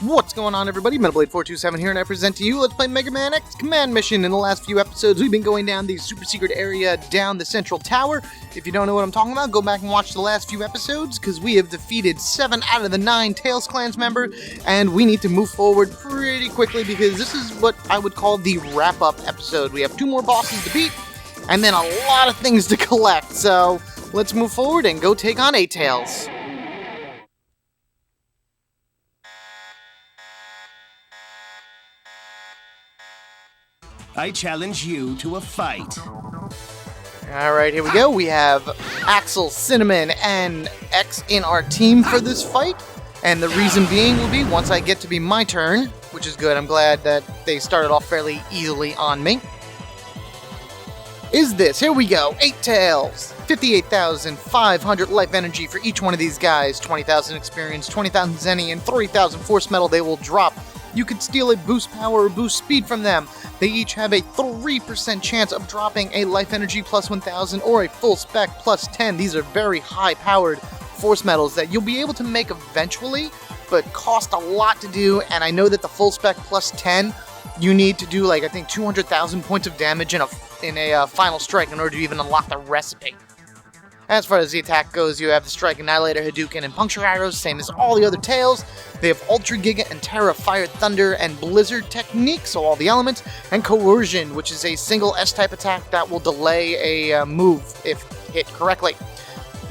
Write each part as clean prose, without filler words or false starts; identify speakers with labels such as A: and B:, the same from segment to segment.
A: What's going on, everybody? MetaBlade427 here, and I present to you Let's Play Megaman X Command Mission. In the last few episodes, we've been going down the super secret area down the central tower. If you don't know what I'm talking about, go back and watch the last few episodes, because we have defeated 7 out of the 9 Tails Clans members, and we need to move forward pretty quickly, because this is what I would call the wrap-up episode. We have 2 more bosses to beat, and then a lot of things to collect, so let's move forward and go take on 8 Tails.
B: I challenge you to a fight.
A: Alright, here we go. We have Axel, Cinnamon, and X in our team for this fight. And the reason being will be once I get to be my turn, which is good. I'm glad that they started off fairly easily on me. Is this? Here we go. 8 Tails. 58,500 life energy for each one of these guys. 20,000 experience, 20,000 Zenny, and 3,000 force metal they will drop. You can steal a boost power or boost speed from them. They each have a 3% chance of dropping a life energy plus 1,000 or a full spec plus 10. These are very high-powered force metals that you'll be able to make eventually, but cost a lot to do, and I know that the full spec plus 10, you need to do, like, I think 200,000 points of damage in a final strike in order to even unlock the recipe. As far as the attack goes, you have the Strike, Annihilator, Hadouken, and Puncture Arrows, same as all the other Tails. They have Ultra Giga and Terra, Fire, Thunder, and Blizzard techniques, so all the elements, and Coercion, which is a single S-type attack that will delay a move if hit correctly.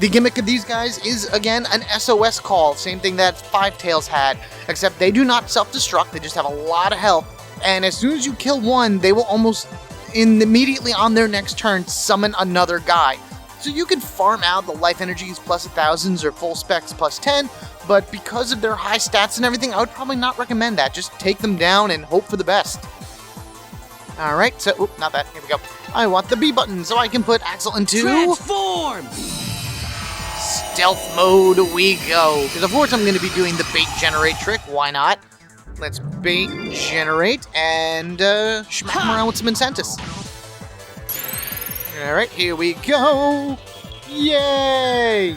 A: The gimmick of these guys is, again, an SOS call, same thing that 5 Tails had, except they do not self-destruct, they just have a lot of health, and as soon as you kill one, they will almost immediately on their next turn summon another guy. So you can farm out the life energies plus 1,000s or full specs plus 10, but because of their high stats and everything, I would probably not recommend that. Just take them down and hope for the best. Alright, so, oop, not that, here we go. I want the B button so I can put Axel into
B: Transform!
A: Stealth mode we go. Because of course I'm going to be doing the bait generate trick, why not? Let's bait generate and smack him around with some incentives. Alright, here we go! Yay!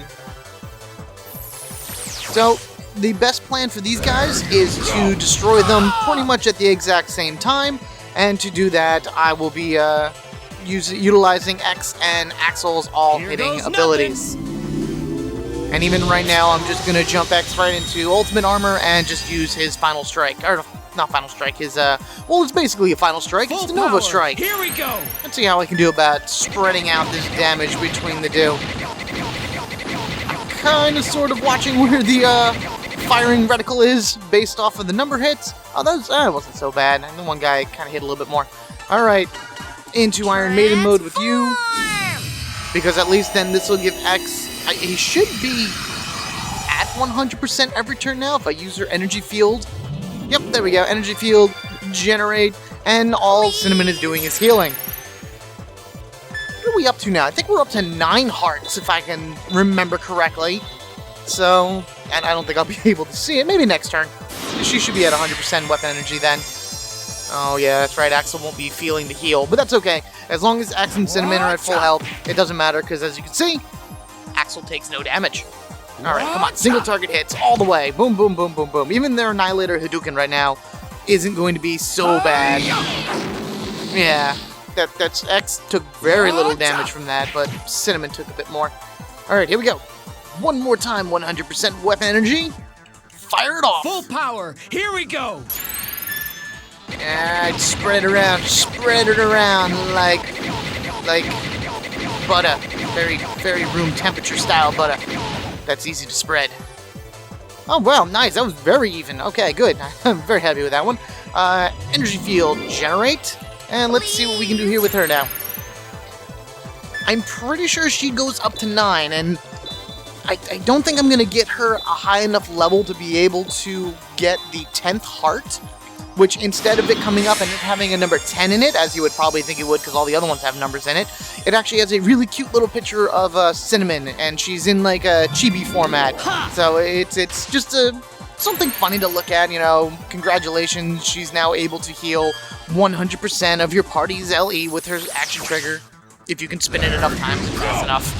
A: So, the best plan for these guys is to destroy them pretty much at the exact same time, and to do that, I will be utilizing X and Axel's all-hitting abilities. And even right now, I'm just going to jump X right into Ultimate Armor and just use his Final Strike. Or, not Final Strike, his, well, it's basically a Final Strike. It's the Nova Strike.
B: Here we go!
A: Let's see how I can do about spreading out this damage between the two. Kind of sort of watching where the firing reticle is based off of the number hits. Oh, that wasn't so bad. The one guy kind of hit a little bit more. Alright, into Iron Maiden mode with you. Because at least then this will give X... he should be at 100% every turn now if I use her energy field. Yep, there we go. Energy field, generate, and all Cinnamon is doing is healing. What are we up to now? I think we're up to 9 hearts, if I can remember correctly. So, and I don't think I'll be able to see it. Maybe next turn. She should be at 100% weapon energy then. Oh yeah, that's right. Axel won't be feeling the heal, but that's okay. As long as X and Cinnamon are at full health, it doesn't matter, because as you can see, Axel takes no damage. Alright, come on. Single target hits all the way. Boom, boom, boom, boom, boom. Even their Annihilator Hadouken right now isn't going to be so bad. Yeah, that's X took very little damage from that, but Cinnamon took a bit more. Alright, here we go. One more time, 100% weapon energy. Fire it off.
B: Full power. Here we go.
A: And spread it around like butter. Very room temperature style butter. That's easy to spread. Oh, wow, nice. That was very even. Okay, good. I'm very happy with that one. Energy field, generate. And let's see what we can do here with her now. I'm pretty sure she goes up to 9, and I don't think I'm going to get her a high enough level to be able to get the 10th heart, which instead of it coming up and it having a number 10 in it, as you would probably think it would because all the other ones have numbers in it, it actually has a really cute little picture of Cinnamon, and she's in like a chibi format. So it's just something funny to look at, you know. Congratulations, she's now able to heal 100% of your party's LE with her action trigger, if you can spin it enough times, if that's enough.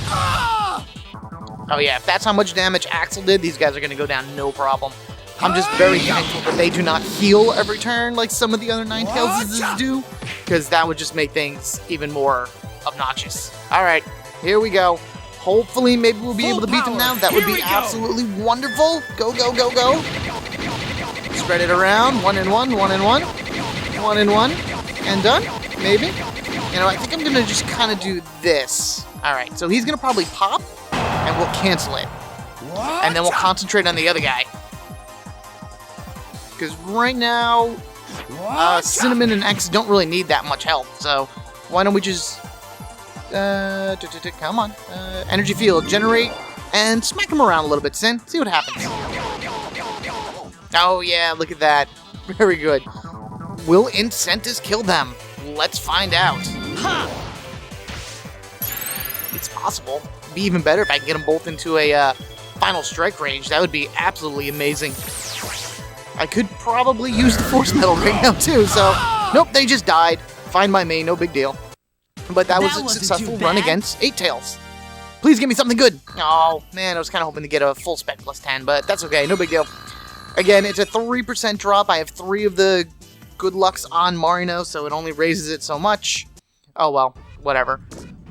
A: Oh yeah, if that's how much damage Axel did, these guys are going to go down no problem. I'm just very thankful that they do not heal every turn like some of the other Ninetales do, because that would just make things even more obnoxious. Alright, here we go. Hopefully, maybe we'll be able to beat them now. That would be absolutely wonderful. Go, go, go, go. Spread it around. 1 and 1, 1 and 1. 1 and 1. And done. Maybe. You know, I think I'm going to just kind of do this. Alright, so he's going to probably pop, and we'll cancel it. And then we'll concentrate on the other guy. Because right now, Cinnamon and X don't really need that much help. So, why don't we just... come on. Energy field, generate, and smack him around a little bit, Sin. See what happens. Oh yeah, look at that. Very good. Will Incentus kill them? Let's find out. It's possible. It'd be even better if I can get them both into a final strike range. That would be absolutely amazing. I could probably use the Force Metal right now too, so... Nope, they just died. Fine by me, no big deal. But that was a successful run against 8-Tails. Please give me something good. Oh, man, I was kind of hoping to get a full spec plus 10, but that's okay, no big deal. Again, it's a 3% drop. I have 3 of the good lucks on Marino, so it only raises it so much. Oh, well, whatever.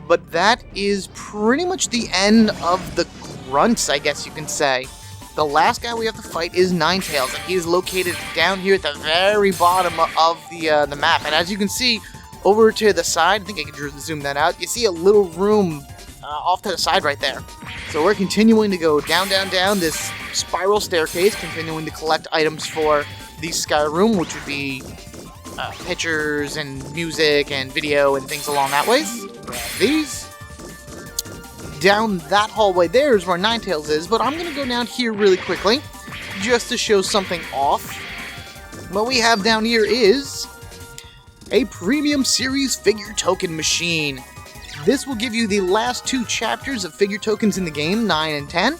A: But that is pretty much the end of the grunts, I guess you can say. The last guy we have to fight is Ninetales, and he is located down here at the very bottom of the map. And as you can see, over to the side, I think I can zoom that out, you see a little room off to the side right there. So we're continuing to go down, down, down this spiral staircase, continuing to collect items for the Sky Room, which would be pictures and music and video and things along that ways. Grab these. Down that hallway there is where Ninetales is, but I'm going to go down here really quickly, just to show something off. What we have down here is a Premium Series figure token machine. This will give you the last 2 chapters of figure tokens in the game, 9 and 10.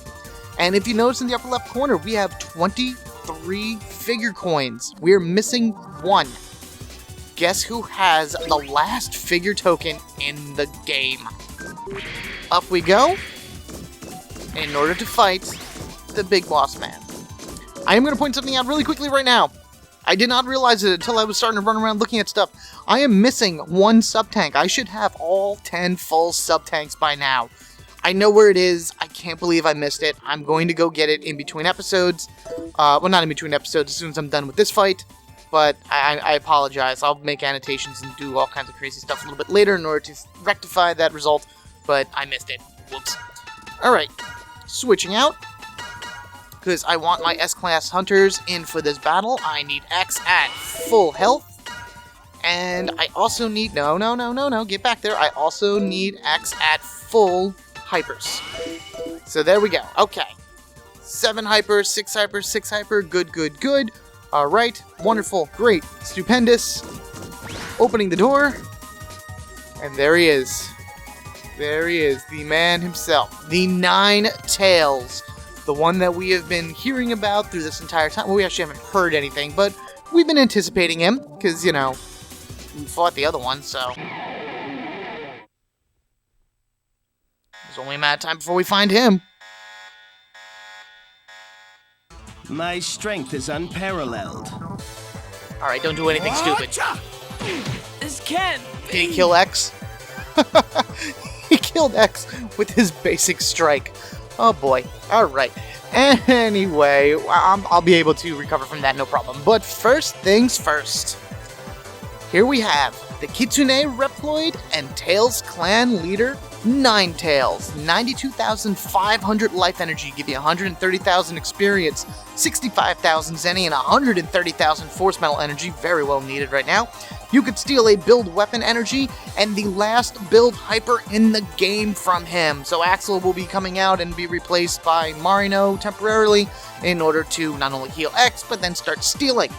A: And if you notice in the upper left corner, we have 23 figure coins. We're missing 1. Guess who has the last figure token in the game? Up we go, in order to fight the big boss man. I am going to point something out really quickly right now. I did not realize it until I was starting to run around looking at stuff. I am missing 1 sub-tank. I should have all 10 full sub-tanks by now. I know where it is. I can't believe I missed it. I'm going to go get it in between episodes. Well, not in between episodes, as soon as I'm done with this fight. But I apologize. I'll make annotations and do all kinds of crazy stuff a little bit later in order to rectify that result. But I missed it. Whoops. Alright. Switching out. Because I want my S-Class Hunters in for this battle. I need X at full health. And I also need... No. Get back there. I also need X at full hypers. So there we go. Okay. 7 hypers, 6 hypers, 6 hyper. Good. Alright. Wonderful. Great. Stupendous. Opening the door. And there he is. There he is. The man himself. The Ninetales. The one that we have been hearing about through this entire time. Well, we actually haven't heard anything, but we've been anticipating him. Because, you know, we fought the other one, so... It's only a matter of time before we find him.
B: My strength is unparalleled.
A: Alright, don't do anything stupid.
C: This can't be.
A: Did he kill X? He killed X with his basic strike. Oh boy. Alright. Anyway, I'll be able to recover from that, no problem. But first things first. Here we have the Kitsune Reploid and Tails Clan leader, Ninetales. 92,500 life energy, give you 130,000 experience, 65,000 Zenny, and 130,000 force metal energy, very well needed right now. You could steal a build weapon energy, and the last build hyper in the game from him. So Axel will be coming out and be replaced by Marino temporarily in order to not only heal X, but then start stealing.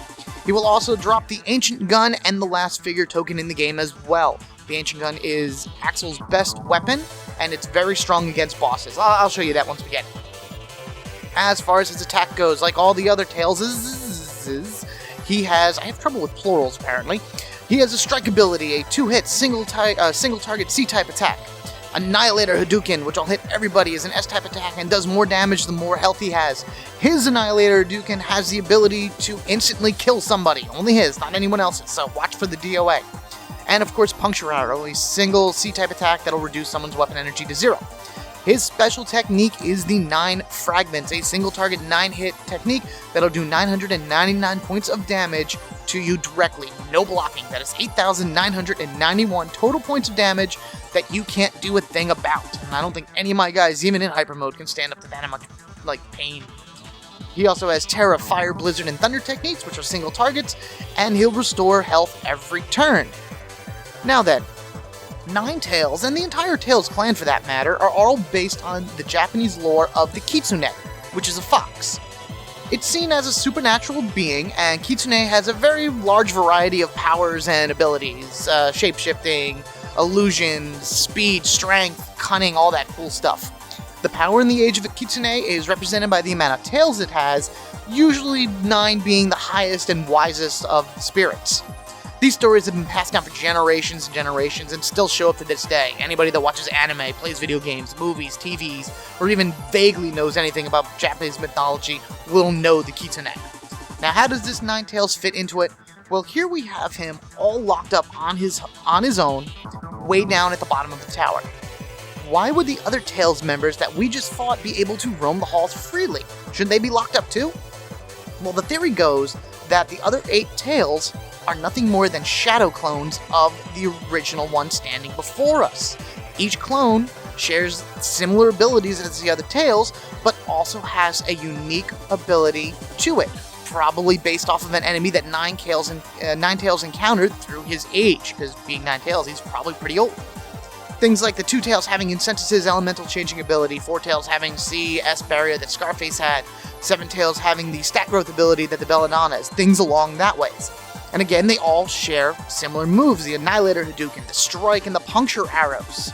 A: He will also drop the Ancient Gun and the last figure token in the game as well. The Ancient Gun is Axel's best weapon, and it's very strong against bosses. I'll show you that once we get it. As far as his attack goes, like all the other Tails, he has... I have trouble with plurals, apparently. He has a strike ability, a 2-hit, single target C-type attack. Annihilator Hadouken, which will hit everybody as an S-type attack and does more damage the more health he has. His Annihilator Hadouken has the ability to instantly kill somebody. Only his, not anyone else's, so watch for the DOA. And of course, Puncture Arrow, a single C-type attack that'll reduce someone's weapon energy to 0. His special technique is the 9 Fragments, a single target 9-hit technique that'll do 999 points of damage to you directly. No blocking. That is 8,991 total points of damage that you can't do a thing about. And I don't think any of my guys, even in hyper mode, can stand up to that much, pain. He also has Terra, Fire, Blizzard, and Thunder techniques, which are single targets, and he'll restore health every turn. Now then, Ninetales, and the entire Tails clan for that matter, are all based on the Japanese lore of the Kitsune, which is a fox. It's seen as a supernatural being, and Kitsune has a very large variety of powers and abilities, shape-shifting, illusions, speed, strength, cunning, all that cool stuff. The power in the age of a Kitsune is represented by the amount of tails it has, usually 9 being the highest and wisest of spirits. These stories have been passed down for generations and generations and still show up to this day. Anybody that watches anime, plays video games, movies, TVs, or even vaguely knows anything about Japanese mythology will know the Kitsune. Now, how does this Ninetales fit into it? Well, here we have him all locked up on his own, way down at the bottom of the tower. Why would the other Tails members that we just fought be able to roam the halls freely? Shouldn't they be locked up too? Well, the theory goes that the other 8 Tails are nothing more than shadow clones of the original one standing before us. Each clone shares similar abilities as the other Tails, but also has a unique ability to it, probably based off of an enemy that Ninetales encountered through his age, because being Ninetales, he's probably pretty old. Things like the 2 Tails having Incentus's elemental changing ability, 4 Tails having CS barrier that Scarface had, 7 Tails having the stat growth ability that the Belladonna has, things along that ways. And again, they all share similar moves, the Annihilator Hadouken, the Strike, and the Puncture Arrows.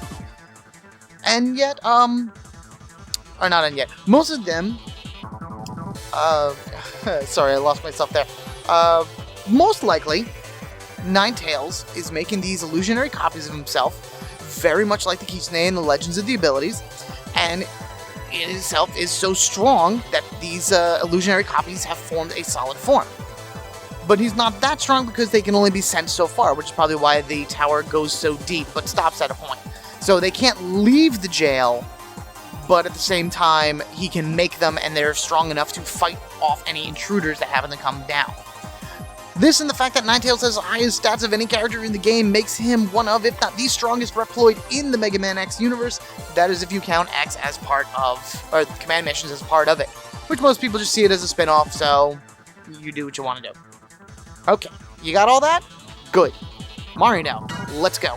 A: And yet, most of them, sorry, I lost myself there. Most likely, Ninetales is making these illusionary copies of himself, very much like the Kitsune and the Legends of the Abilities, and it itself is so strong that these illusionary copies have formed a solid form. But he's not that strong because they can only be sent so far, which is probably why the tower goes so deep but stops at a point. So they can't leave the jail, but at the same time, he can make them and they're strong enough to fight off any intruders that happen to come down. This and the fact that Ninetales has the highest stats of any character in the game makes him one of, if not the strongest Reploid in the Mega Man X universe. That is if you count X as part of, or the command missions as part of it. Which most people just see it as a spin-off, so you do what you want to do. Okay, you got all that? Good. Mario, let's go.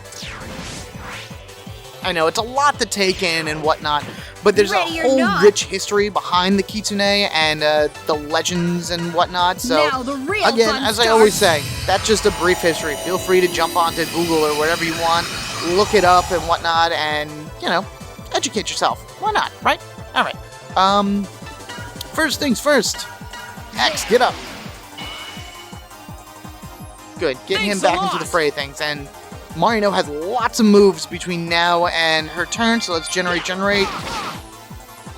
A: I know, it's a lot to take in and whatnot, but there's a whole rich history behind the Kitsune and the legends and whatnot, so
C: now the real
A: again,
C: fun
A: as I always say, that's just a brief history. Feel free to jump onto Google or whatever you want, look it up and whatnot, and, you know, educate yourself. Why not, right? Alright, first things first. X, get up. Good, getting him back into the fray of things, and Marino has lots of moves between now and her turn, so let's generate.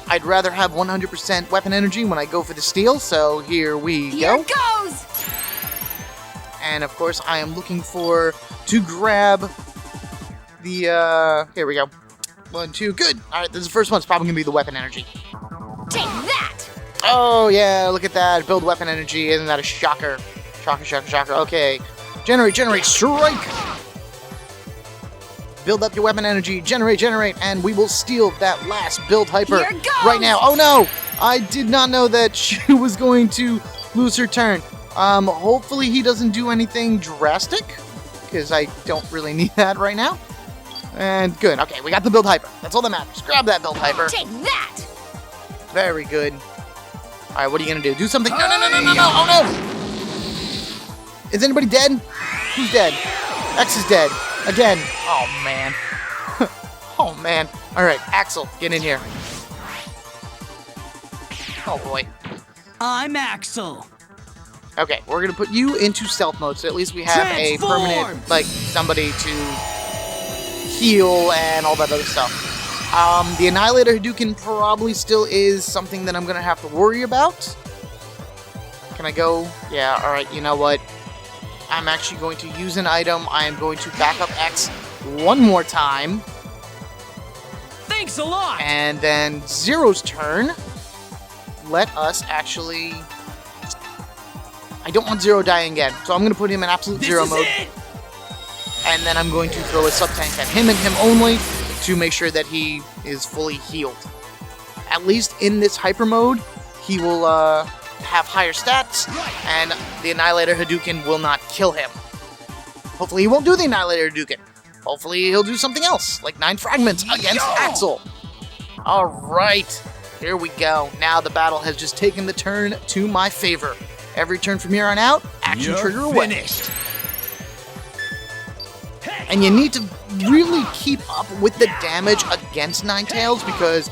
A: I'd rather have 100% weapon energy when I go for the steal, so here we go.
C: Here goes!
A: And of course, I am looking to grab the, here we go. 1, 2, good! Alright, this is the first one, it's probably gonna be the weapon energy.
C: Take that!
A: Oh yeah, look at that, build weapon energy, isn't that a shocker? Shocker, okay. Generate, strike! Build up your weapon energy, generate, and we will steal that last build hyper right now. Oh no! I did not know that she was going to lose her turn. Hopefully he doesn't do anything drastic, because I don't really need that right now. And good, okay, we got the build hyper. That's all that matters. Grab that build hyper.
C: Take that!
A: Very good. Alright, what are you gonna do? Do something? No, oh no! Is anybody dead? Who's dead? X is dead. Again. Oh, man. Oh, man. Alright, Axel, get in here. Oh, boy.
C: I'm Axel.
A: Okay, we're gonna put you into stealth mode, so at least we have a permanent, somebody to heal and all that other stuff. The Annihilator Hadouken probably still is something that I'm going to have to worry about. Can I go? Yeah, alright, you know what? I'm actually going to use an item. I am going to back up X one more time.
C: Thanks a lot!
A: And then Zero's turn. Let us actually... I don't want Zero dying again, so I'm going to put him in absolute Zero mode. And then I'm going to throw a sub-tank at him and him only to make sure that he is fully healed. At least in this hyper mode, he will have higher stats, and the Annihilator Hadouken will not kill him. Hopefully he won't do the Annihilator Hadouken. Hopefully he'll do something else, like 9 fragments against Axel. Alright, here we go. Now the battle has just taken the turn to my favor. Every turn from here on out, action trigger away.
B: Finished.
A: And you need to really keep up with the damage against Ninetales because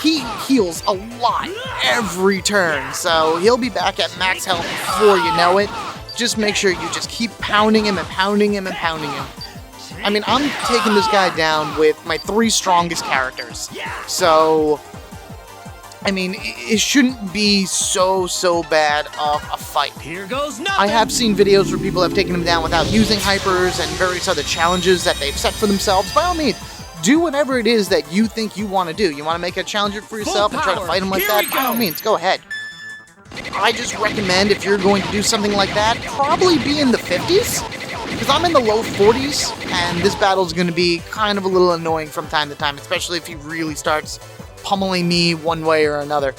A: he heals a lot every turn. So he'll be back at max health before you know it. Just make sure you just keep pounding him and pounding him and pounding him. I mean, I'm taking this guy down with my 3 strongest characters. So, I mean, it shouldn't be so bad of a fight.
C: Here goes nothing.
A: I have seen videos where people have taken him down without using hypers and various other challenges that they've set for themselves. By all means, do whatever it is that you think you want to do. You want to make a challenger for yourself and try to fight him like that? By all means, go ahead. I just recommend if you're going to do something like that, probably be in the 50s. Because I'm in the low 40s, and this battle is going to be kind of a little annoying from time to time, especially if he really starts pummeling me one way or another.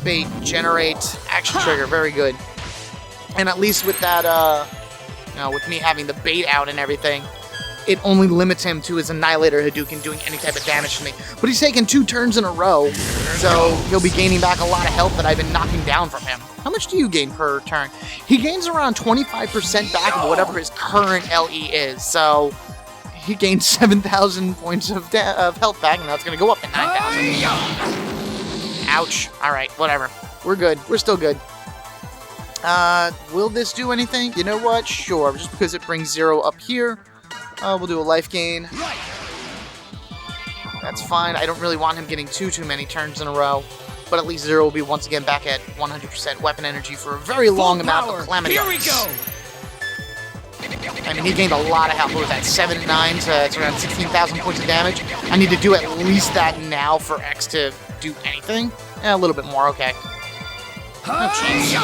A: Bait, generate, action trigger, very good. And at least with that, with me having the bait out and everything, it only limits him to his Annihilator Hadouken doing any type of damage to me. But he's taken 2 turns in a row, so he'll be gaining back a lot of health that I've been knocking down from him. How much do you gain per turn? He gains around 25% back of whatever his current LE is, so he gained 7,000 points of health back, and now it's going to go up to 9,000. Ouch. Alright, whatever. We're good. We're still good. Will this do anything? You know what? Sure, just because it brings 0 up here. We'll do a life gain. That's fine. I don't really want him getting too many turns in a row. But at least 0 will be once again back at 100% weapon energy for a very long amount of Calamity.
C: Here we go!
A: I mean, he gained a lot of health. What was that, 7 and 9? So it's around 16,000 points of damage. I need to do at least that now for X to do anything. A little bit more, okay. Oh, jeez.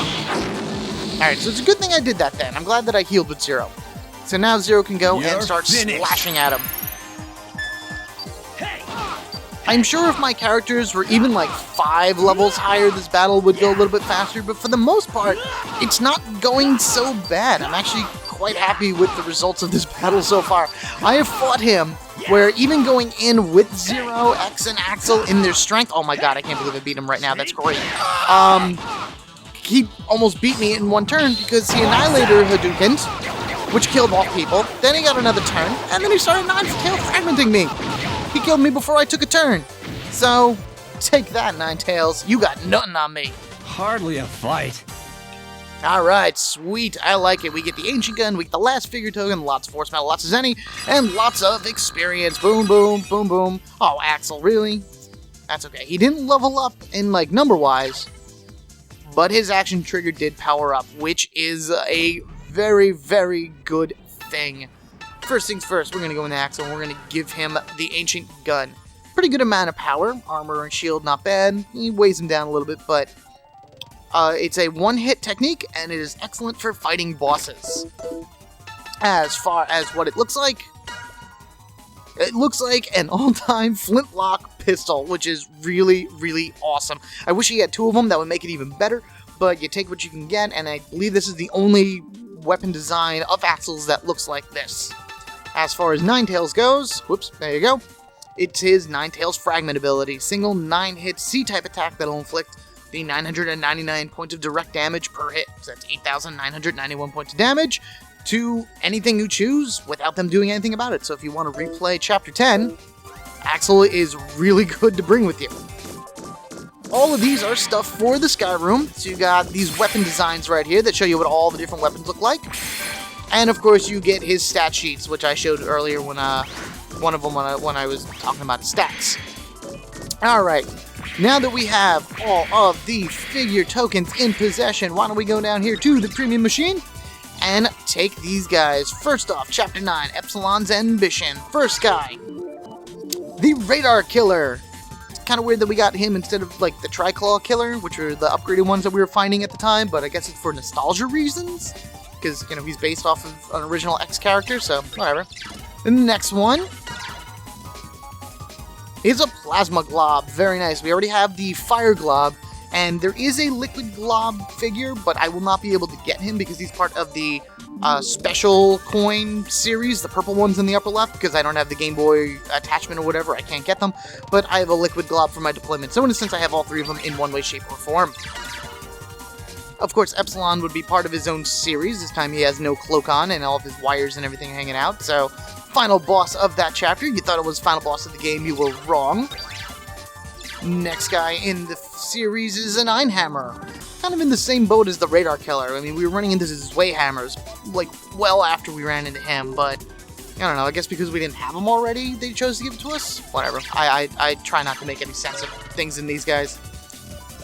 A: Alright, so it's a good thing I did that then. I'm glad that I healed with 0. So now 0 can go and start slashing at him. I'm sure if my characters were even like 5 levels higher, this battle would go a little bit faster, but for the most part, it's not going so bad. I'm actually quite happy with the results of this battle so far. I have fought him where even going in with 0, X, and Axel in their strength, oh my god, I can't believe I beat him right now, that's great. He almost beat me in 1 turn because he Annihilator Hadoukened, which killed all people. Then he got another turn, and then he started Ninetales fragmenting me. He killed me before I took a turn. So, take that, Ninetales. You got nothing on me.
C: Hardly a fight.
A: Alright, sweet. I like it. We get the Ancient Gun, we get the last figure token, lots of Force Metal, lots of Zenny, and lots of experience. Boom, boom, boom, boom. Oh, Axel, really? That's okay. He didn't level up in, like, number-wise, but his action trigger did power up, which is a very good thing. First things first, we're going to go into Axel and we're going to give him the Ancient Gun. Pretty good amount of power. Armor and shield, not bad. He weighs him down a little bit, but it's a one-hit technique and it is excellent for fighting bosses. As far as what it looks like an all-time flintlock pistol, which is really awesome. I wish he had 2 of them. That would make it even better, but you take what you can get, and I believe this is the only weapon design of Axel's that looks like this. As far as Ninetales goes, whoops, there you go. It's his Ninetales Fragment ability. Single 9-hit C-type attack that'll inflict the 999 points of direct damage per hit. So that's 8,991 points of damage to anything you choose without them doing anything about it. So if you want to replay Chapter 10, Axel is really good to bring with you. All of these are stuff for the Sky Room. So you got these weapon designs right here that show you what all the different weapons look like. And of course you get his stat sheets, which I showed earlier when one of them when I was talking about stats. Alright, now that we have all of the figure tokens in possession, why don't we go down here to the premium machine and take these guys. First off, Chapter 9, Epsilon's Ambition. First guy, the Radar Killer. It's kind of weird that we got him instead of like the Triclaw Killer, which are the upgraded ones that we were finding at the time, but I guess it's for nostalgia reasons, because, you know, he's based off of an original X character, so whatever. The next one is a Plasma Glob. Very nice. We already have the Fire Glob, and there is a Liquid Glob figure, but I will not be able to get him because he's part of the special coin series, the purple ones in the upper left, because I don't have the Game Boy attachment or whatever. I can't get them, but I have a Liquid Glob for my deployment. So in a sense, I have all three of them in one way, shape, or form. Of course, Epsilon would be part of his own series. This time he has no cloak on and all of his wires and everything hanging out. So, final boss of that chapter. You thought it was final boss of the game. You were wrong. Next guy in the series is an Einhammer. Kind of in the same boat as the Radar Killer. I mean, we were running into his Wayhammers, like, well after we ran into him, but I don't know, I guess because we didn't have them already, they chose to give it to us? Whatever. I try not to make any sense of things in these guys.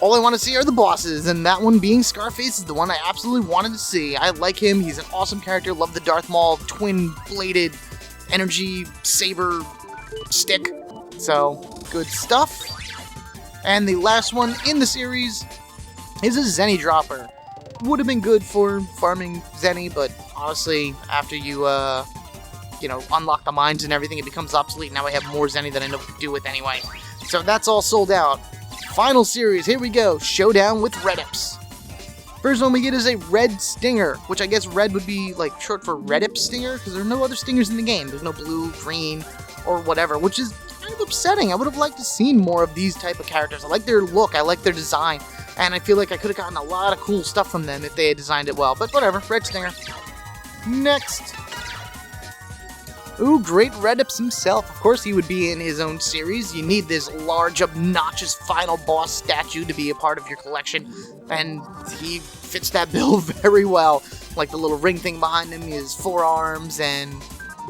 A: All I want to see are the bosses, and that one being Scarface is the one I absolutely wanted to see. I like him, he's an awesome character, love the Darth Maul twin-bladed energy saber stick, so good stuff. And the last one in the series is a Zenny Dropper. Would have been good for farming Zenny, but honestly, after you, unlock the mines and everything, it becomes obsolete. Now I have more Zenny than I know what to do with anyway. So that's all sold out. Final series, here we go. Showdown with Redips. First one we get is a Red Stinger, which I guess red would be like short for Redip Stinger, because there are no other stingers in the game. There's no blue, green, or whatever, which is kind of upsetting. I would have liked to see more of these type of characters. I like their look, I like their design, and I feel like I could have gotten a lot of cool stuff from them if they had designed it well, but whatever, Red Stinger. Next. Ooh, great Redips himself. Of course he would be in his own series. You need this large, obnoxious final boss statue to be a part of your collection, and he fits that bill very well. Like the little ring thing behind him, his forearms, and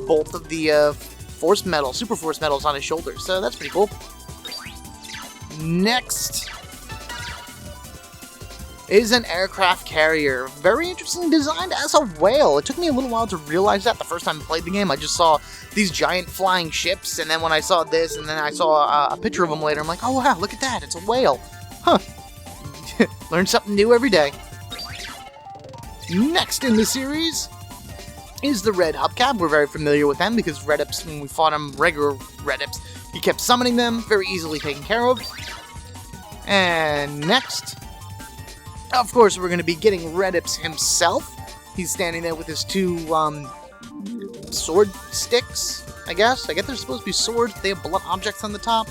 A: both of the force medal, super force medals on his shoulders, so that's pretty cool. Next is an aircraft carrier. Very interesting designed as a whale. It took me a little while to realize that the first time I played the game. I just saw these giant flying ships, and then when I saw this, and then I saw a picture of them later, I'm like, oh wow, look at that, it's a whale. Huh. Learn something new every day. Next in the series is the Red Hubcap. We're very familiar with them because Redips, when we fought him, regular Redips, he kept summoning them, very easily taken care of. And next, of course, we're going to be getting Redips himself. He's standing there with his two sword sticks, I guess. I guess they're supposed to be swords. They have blunt objects on the top.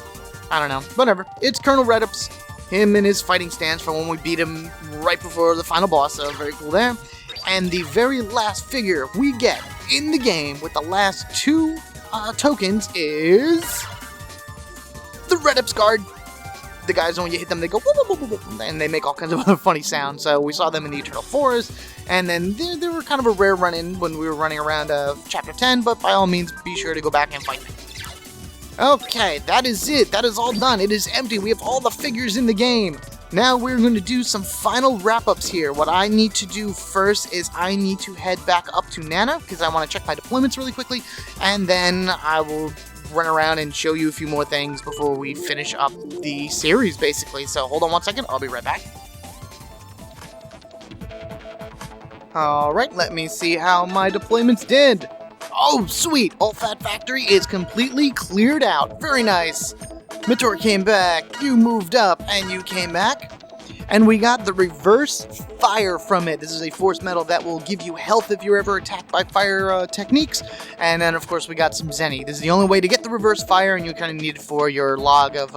A: I don't know. Whatever. It's Colonel Redips. Him and his fighting stance from when we beat him right before the final boss. So very cool there. And the very last figure we get in the game with the last two tokens is the Redips Guard. The guys, when you hit them, they go whoop, whoop, whoop, whoop, and they make all kinds of funny sounds. So we saw them in the Eternal Forest, and then they were kind of a rare run-in when we were running around Chapter 10, but by all means, be sure to go back and fight them. Okay, that is it. That is all done. It is empty. We have all the figures in the game. Now we're going to do some final wrap-ups here. What I need to do first is I need to head back up to Nana, because I want to check my deployments really quickly, and then I will run around and show you a few more things before we finish up the series, basically. So hold on one second, I'll be right back. Alright, let me see how my deployments did. Oh, sweet! Alt Fat Factory is completely cleared out. Very nice. Mator came back, you moved up, and you came back. And we got the reverse fire from it. This is a force medal that will give you health if you're ever attacked by fire techniques. And then, of course, we got some Zenny. This is the only way to get the reverse fire, and you kind of need it for your log of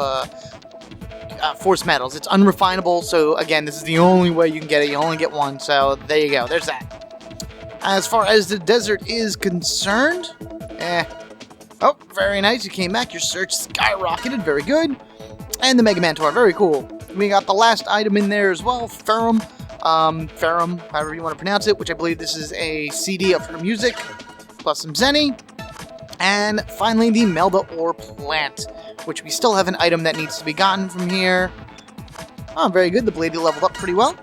A: force medals. It's unrefinable, so again, this is the only way you can get it. You only get one, so there you go. There's that. As far as the desert is concerned, oh, very nice. You came back. Your search skyrocketed. Very good. And the Megaman tour. Very cool. We got the last item in there as well, Ferrum, however you want to pronounce it, which I believe this is a CD of her music, plus some Zenny. And finally, the Melba Ore Plant, which we still have an item that needs to be gotten from here. Oh, very good. The Blady leveled up pretty well.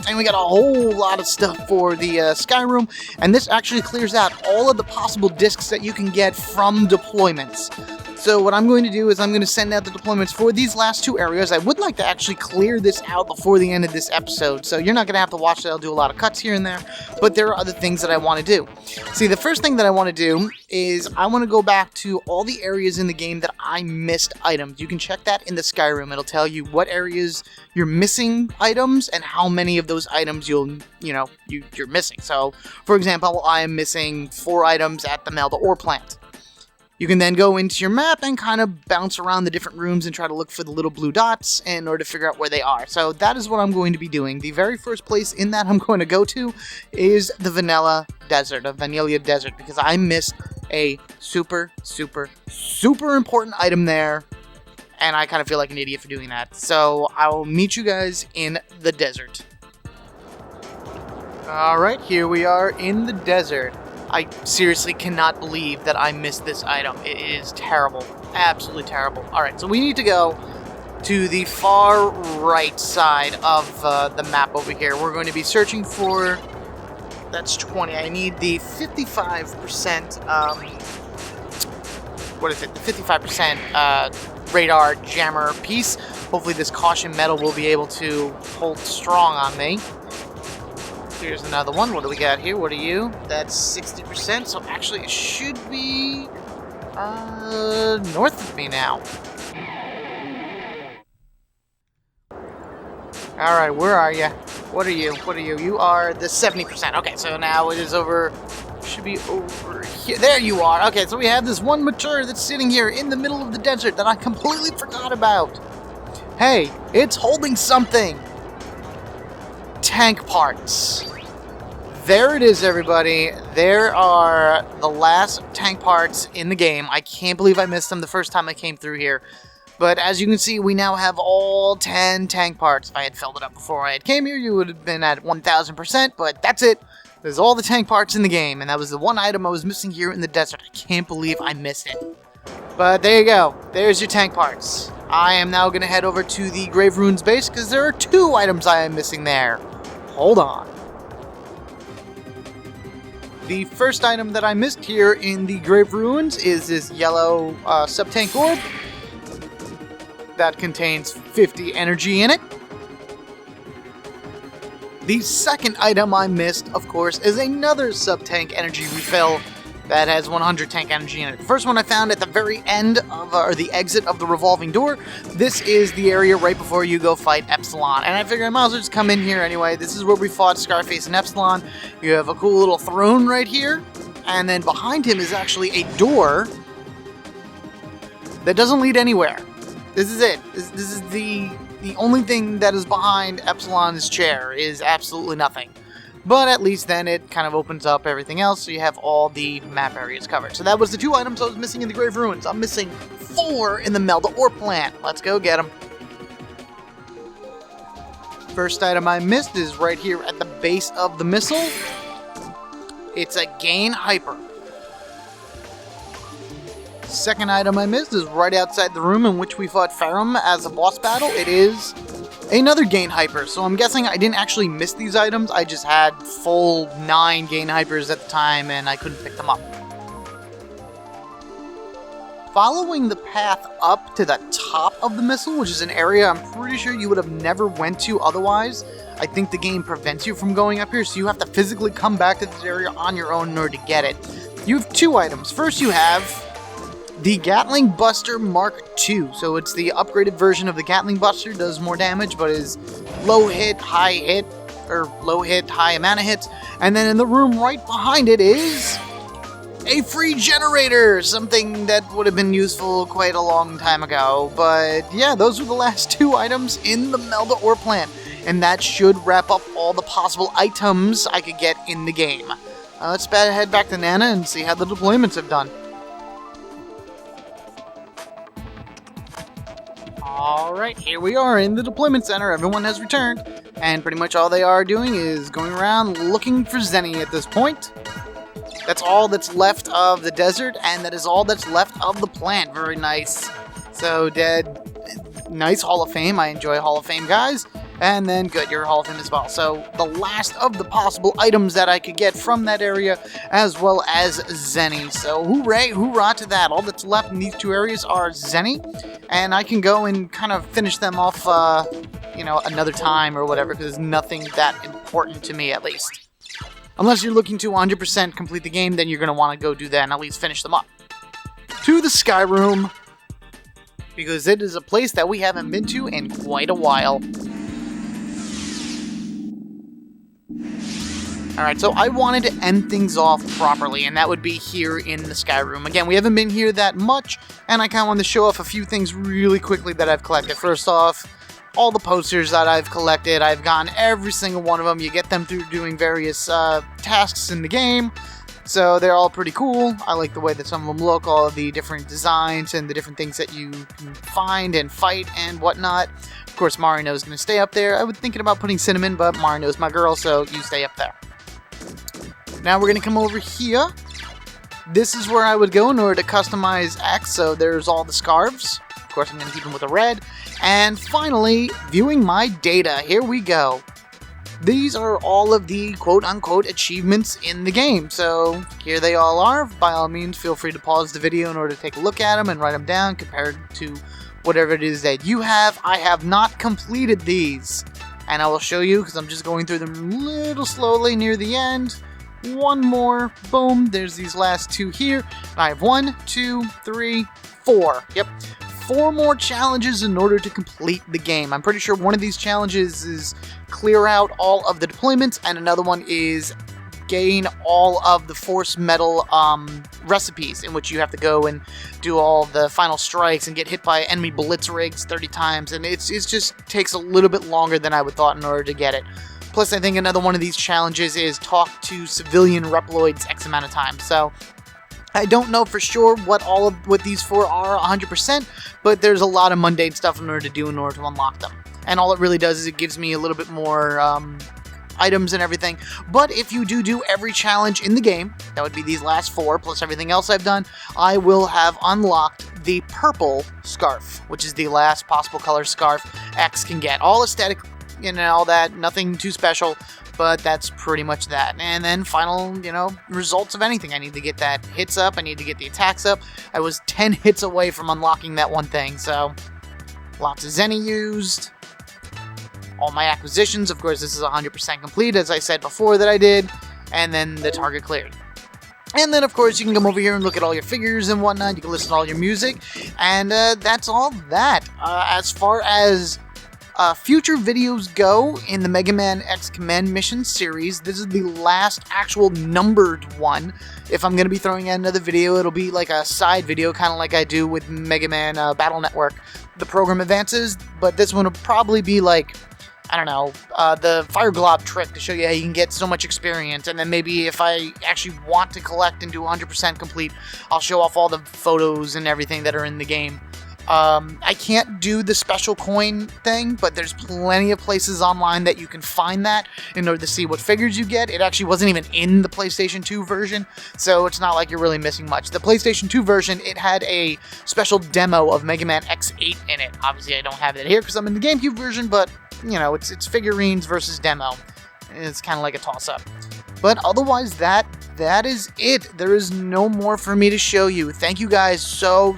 A: And we got a whole lot of stuff for the Sky Room. And this actually clears out all of the possible discs that you can get from deployments. So what I'm going to do is I'm going to send out the deployments for these last two areas. I would like to actually clear this out before the end of this episode, so you're not going to have to watch it. I'll do a lot of cuts here and there, but there are other things that I want to do. See, the first thing that I want to do is I want to go back to all the areas in the game that I missed items. You can check that in the Sky Room. It'll tell you what areas you're missing items and how many of those items you're missing. So, for example, I am missing 4 items at the Melba Ore Plant. You can then go into your map and kind of bounce around the different rooms and try to look for the little blue dots in order to figure out where they are. So that is what I'm going to be doing. The very first place in that I'm going to go to is the Vanilla Desert, because I missed a super, super, super important item there, and I kind of feel like an idiot for doing that. So I will meet you guys in the desert. Alright, here we are in the desert. I seriously cannot believe that I missed this item. It is terrible. Absolutely terrible. Alright, so we need to go to the far right side of the map over here. We're going to be searching for... That's 20. I need the 55%... what is it? The 55% radar jammer piece. Hopefully this caution metal will be able to hold strong on me. Here's another one. What do we got here? What are you? That's 60%, so actually it should be north of me now. Alright, where are you? What are you? What are you? You are the 70%. Okay, so now it is over... Should be over here. There you are. Okay, so we have this one mature that's sitting here in the middle of the desert that I completely forgot about. Hey, it's holding something. Tank parts. There it is, everybody. There are the last tank parts in the game. I can't believe I missed them the first time I came through here. But as you can see, we now have all 10 tank parts. If I had filled it up before I had came here, you would have been at 1000%, but that's it. There's all the tank parts in the game, and that was the one item I was missing here in the desert. I can't believe I missed it. But there you go. There's your tank parts. I am now going to head over to the Grave Ruins base, because there are 2 items I am missing there. Hold on. The first item that I missed here in the Grave Ruins is this yellow sub-tank orb that contains 50 energy in it. The second item I missed, of course, is another sub-tank energy refill that has 100 tank energy in it. The first one I found at the very end of, or the exit of the revolving door. This is the area right before you go fight Epsilon. And I figured I might as well just come in here anyway. This is where we fought Scarface and Epsilon. You have a cool little throne right here. And then behind him is actually a door that doesn't lead anywhere. This is it. This is the only thing that is behind Epsilon's chair is absolutely nothing. But at least then it kind of opens up everything else, so you have all the map areas covered. So that was the 2 items I was missing in the Grave Ruins. I'm missing 4 in the Melba Ore Plant. Let's go get them. First item I missed is right here at the base of the missile. It's a Gain Hyper. Second item I missed is right outside the room in which we fought Ferrum as a boss battle. It is another Gain Hyper. So I'm guessing I didn't actually miss these items. I just had full 9 Gain Hypers at the time and I couldn't pick them up. Following the path up to the top of the missile, which is an area I'm pretty sure you would have never went to otherwise. I think the game prevents you from going up here, so you have to physically come back to this area on your own in order to get it. You have 2 items. First you have the Gatling Buster Mark II. So it's the upgraded version of the Gatling Buster, does more damage, but is low hit, high amount of hits. And then in the room right behind it is a free generator, something that would have been useful quite a long time ago. But yeah, those were the last 2 items in the Melba Ore Plant, and that should wrap up all the possible items I could get in the game. Let's head back to Nana and see how the deployments have done. Alright, here we are in the deployment center. Everyone has returned, and pretty much all they are doing is going around looking for Zenny at this point. That's all that's left of the desert, and that is all that's left of the plant. Very nice. So, nice Hall of Fame. I enjoy Hall of Fame, guys. And then, good, you're Hall of Fame as well. So, the last of the possible items that I could get from that area, as well as Zenny. So, hooray, hoorah to that. All that's left in these two areas are Zenny, and I can go and kind of finish them off, another time or whatever, because there's nothing that important to me, at least. Unless you're looking to 100% complete the game, then you're going to want to go do that and at least finish them up. To the Sky Room, because it is a place that we haven't been to in quite a while. Alright, so I wanted to end things off properly, and that would be here in the Sky Room. Again, we haven't been here that much, and I kind of wanted to show off a few things really quickly that I've collected. First off, all the posters that I've collected. I've gotten every single one of them. You get them through doing various tasks in the game. So they're all pretty cool. I like the way that some of them look, all of the different designs and the different things that you can find and fight and whatnot. Of course, Marino's going to stay up there. I was thinking about putting Cinnamon, but Marino's my girl, so you stay up there. Now we're going to come over here. This is where I would go in order to customize X. So there's all the scarves. Of course, I'm going to keep them with a red. And finally, viewing my data. Here we go. These are all of the quote-unquote achievements in the game. So here they all are. By all means, feel free to pause the video in order to take a look at them and write them down compared to whatever it is that you have. I have not completed these. And I will show you because I'm just going through them a little slowly near the end. One more. Boom. There's these last two here. I have 1, 2, 3, 4. Yep. 4 more challenges in order to complete the game. I'm pretty sure one of these challenges is clear out all of the deployments, and another one is gain all of the force metal recipes, in which you have to go and do all the final strikes and get hit by enemy blitz rigs 30 times, and it just takes a little bit longer than I would thought in order to get it. Plus, I think another one of these challenges is talk to civilian Reploids X amount of times. So I don't know for sure what these 4 are 100%, but there's a lot of mundane stuff in order to do in order to unlock them. And all it really does is it gives me a little bit more items and everything. But if you do every challenge in the game, that would be these last 4 plus everything else I've done, I will have unlocked the purple scarf, which is the last possible color scarf X can get. All aesthetic and all that, nothing too special, but that's pretty much that. And then final, results of anything. I need to get that hits up, I need to get the attacks up. I was 10 hits away from unlocking that one thing, so lots of Zenny used. All my acquisitions, of course, this is 100% complete, as I said before that I did, and then the target cleared. And then, of course, you can come over here and look at all your figures and whatnot. You can listen to all your music, and that's all that. As far as future videos go in the Megaman X Command Mission series, this is the last actual numbered one. If I'm going to be throwing out another video, it'll be like a side video, kind of like I do with Megaman Battle Network. The program advances, but this one will probably be like, I don't know, the Fire Glob trick to show you how you can get so much experience. And then maybe if I actually want to collect and do 100% complete, I'll show off all the photos and everything that are in the game. I can't do the special coin thing, but there's plenty of places online that you can find that in order to see what figures you get. It actually wasn't even in the PlayStation 2 version, so it's not like you're really missing much. The PlayStation 2 version, it had a special demo of Mega Man X8 in it. Obviously, I don't have it here because I'm in the GameCube version, but, it's figurines versus demo. It's kind of like a toss-up. But otherwise, that is it. There is no more for me to show you. Thank you guys so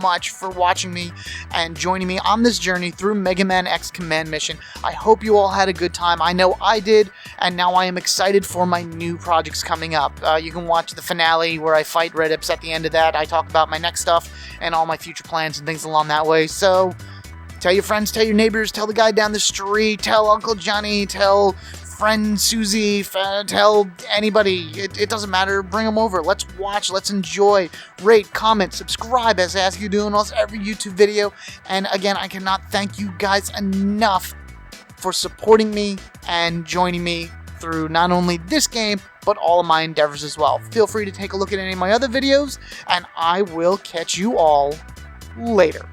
A: much for watching me and joining me on this journey through Mega Man X Command Mission. I hope you all had a good time. I know I did, and now I am excited for my new projects coming up. You can watch the finale where I fight Red Ips at the end of that. I talk about my next stuff and all my future plans and things along that way. So tell your friends, tell your neighbors, tell the guy down the street, tell Uncle Johnny, tell friend Susie, tell anybody. It doesn't matter. Bring them over. Let's watch. Let's enjoy. Rate, comment, subscribe, as I ask you to do in almost every YouTube video. And again, I cannot thank you guys enough for supporting me and joining me through not only this game, but all of my endeavors as well. Feel free to take a look at any of my other videos, and I will catch you all later.